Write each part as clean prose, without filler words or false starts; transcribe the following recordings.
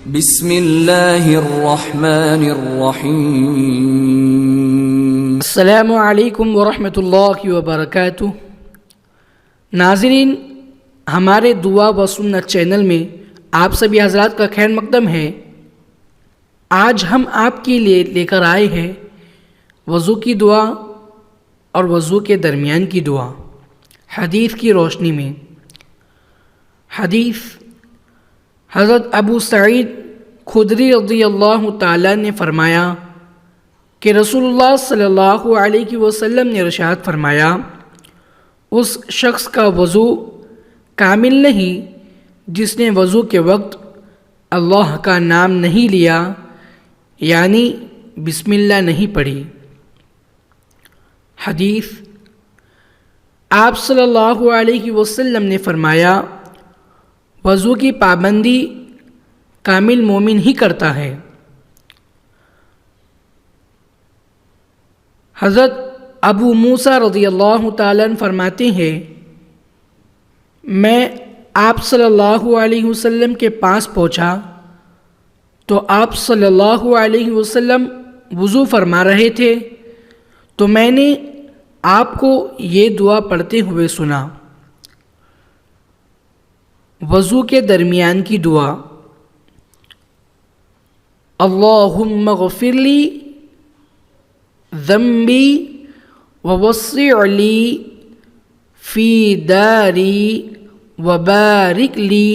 بسم اللہ الرحمن الرحیم۔ السلام علیکم ورحمۃ اللہ وبرکاتہ۔ ناظرین، ہمارے دعا و سنت چینل میں آپ سبھی حضرات کا خیر مقدم ہے۔ آج ہم آپ کے لیے لے کر آئے ہیں وضو کی دعا اور وضو کے درمیان کی دعا حدیث کی روشنی میں۔ حدیث حضرت ابو سعید خدری رضی اللہ تعالیٰ نے فرمایا کہ رسول اللہ صلی اللہ علیہ وسلم نے ارشاد فرمایا، اس شخص کا وضو کامل نہیں جس نے وضو کے وقت اللہ کا نام نہیں لیا، یعنی بسم اللہ نہیں پڑھی۔ حدیث آپ صلی اللہ علیہ وسلم نے فرمایا، وضو کی پابندی کامل مومن ہی کرتا ہے۔ حضرت ابو موسیٰ رضی اللہ تعالیٰ عنہ فرماتے ہیں، میں آپ صلی اللہ علیہ وسلم کے پاس پہنچا تو آپ صلی اللہ علیہ وسلم وضو فرما رہے تھے، تو میں نے آپ کو یہ دعا پڑھتے ہوئے سنا۔ وضو کے درمیان کی دعا: اللہم اغفر لی ذنبی ووسع لی فی داری وبارک لی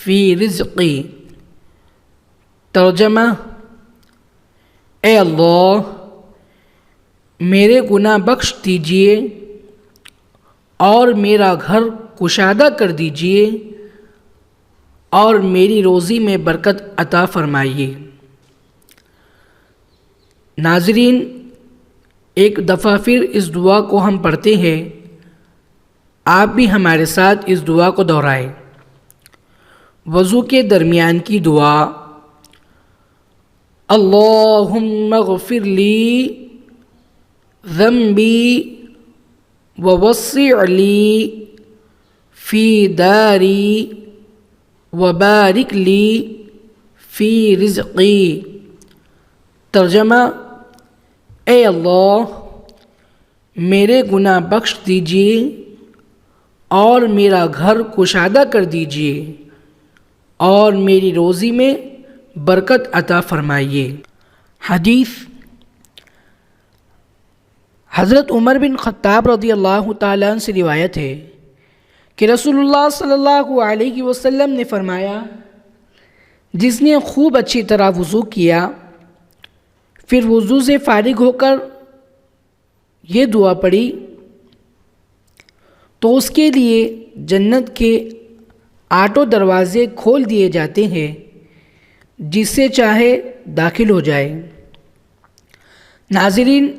فی رزقی۔ ترجمہ: اے اللہ، میرے گناہ بخش دیجئے اور میرا گھر کشادہ کر دیجئے اور میری روزی میں برکت عطا فرمائیے۔ ناظرین، ایک دفعہ پھر اس دعا کو ہم پڑھتے ہیں، آپ بھی ہمارے ساتھ اس دعا کو دہرائیں۔ وضو کے درمیان کی دعا: اللہم اغفر لی ذنبی ووسع لی فی داری وبارک لی فی رزقی۔ ترجمہ: اے اللہ، میرے گناہ بخش دیجئے اور میرا گھر کشادہ کر دیجئے اور میری روزی میں برکت عطا فرمائیے۔ حدیث حضرت عمر بن خطاب رضی اللہ تعالیٰ عنہ سے روایت ہے کہ رسول اللہ صلی اللہ علیہ وسلم نے فرمایا، جس نے خوب اچھی طرح وضو کیا پھر وضو سے فارغ ہو کر یہ دعا پڑھی تو اس کے لیے جنت کے 8 دروازے کھول دیے جاتے ہیں، جس سے چاہے داخل ہو جائے۔ ناظرین،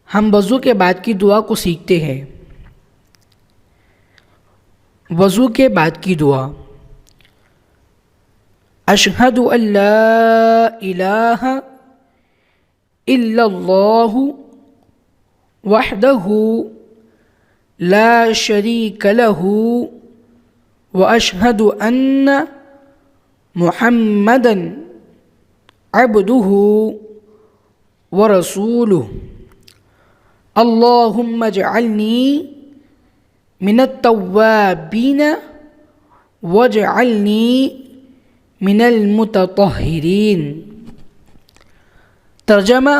ہم وضو کے بعد کی دعا کو سیکھتے ہیں۔ وضو کے بعد کی دعا: اشہد ان لا الہ الا اللہ وحدہ لا شریک لہ واشہد ان محمدا عبدہ ورسولہ۔ اللہم اجعلنی من التوابین واجعلنی من المتطہرین۔ ترجمہ: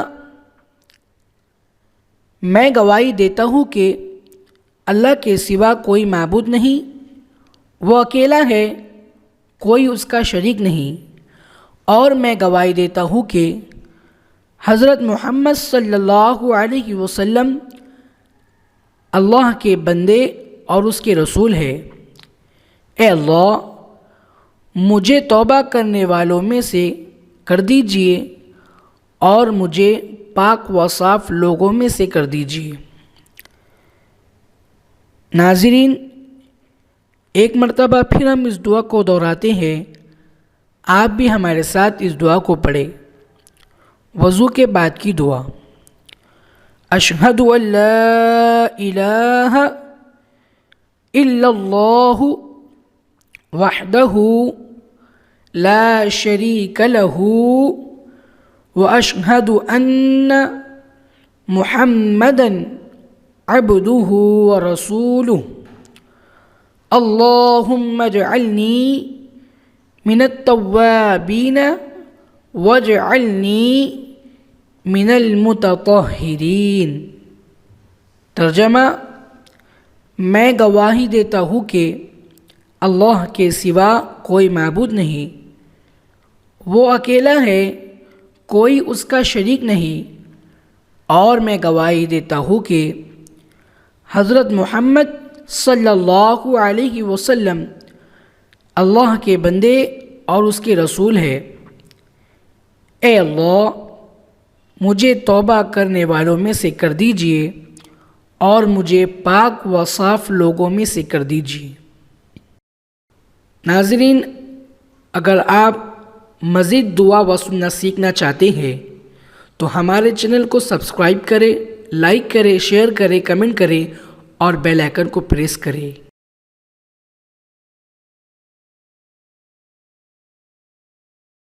میں گواہی دیتا ہوں کہ اللہ کے سوا کوئی معبود نہیں، وہ اکیلا ہے، کوئی اس کا شریک نہیں، اور میں گواہی دیتا ہوں کہ حضرت محمد صلی اللہ علیہ وسلم اللہ کے بندے اور اس کے رسول ہے۔ اے اللہ، مجھے توبہ کرنے والوں میں سے کر دیجئے اور مجھے پاک و صاف لوگوں میں سے کر دیجئے۔ ناظرین، ایک مرتبہ پھر ہم اس دعا کو دہراتے ہیں، آپ بھی ہمارے ساتھ اس دعا کو پڑھیں۔ وضو کے بعد کی دعا: اشہد ان لا الہ الا اللہ وحدہ لا شريك له وأشهد أن محمدا عبده ورسوله اللهم اجعلني من التوابين واجعلني من المتطہرین۔ ترجمہ: میں گواہی دیتا ہوں کہ اللہ کے سوا کوئی معبود نہیں، وہ اکیلا ہے، کوئی اس کا شریک نہیں، اور میں گواہی دیتا ہوں کہ حضرت محمد صلی اللہ علیہ وسلم اللہ کے بندے اور اس کے رسول ہے۔ اے اللہ، مجھے توبہ کرنے والوں میں سے کر دیجئے اور مجھے پاک و صاف لوگوں میں سے کر دیجئے۔ ناظرین، اگر آپ مزید دعا و سنت سیکھنا چاہتے ہیں تو ہمارے چینل کو سبسکرائب کریں، لائک کریں، شیئر کریں، کمنٹ کریں اور بیل آئیکن کو پریس کریں۔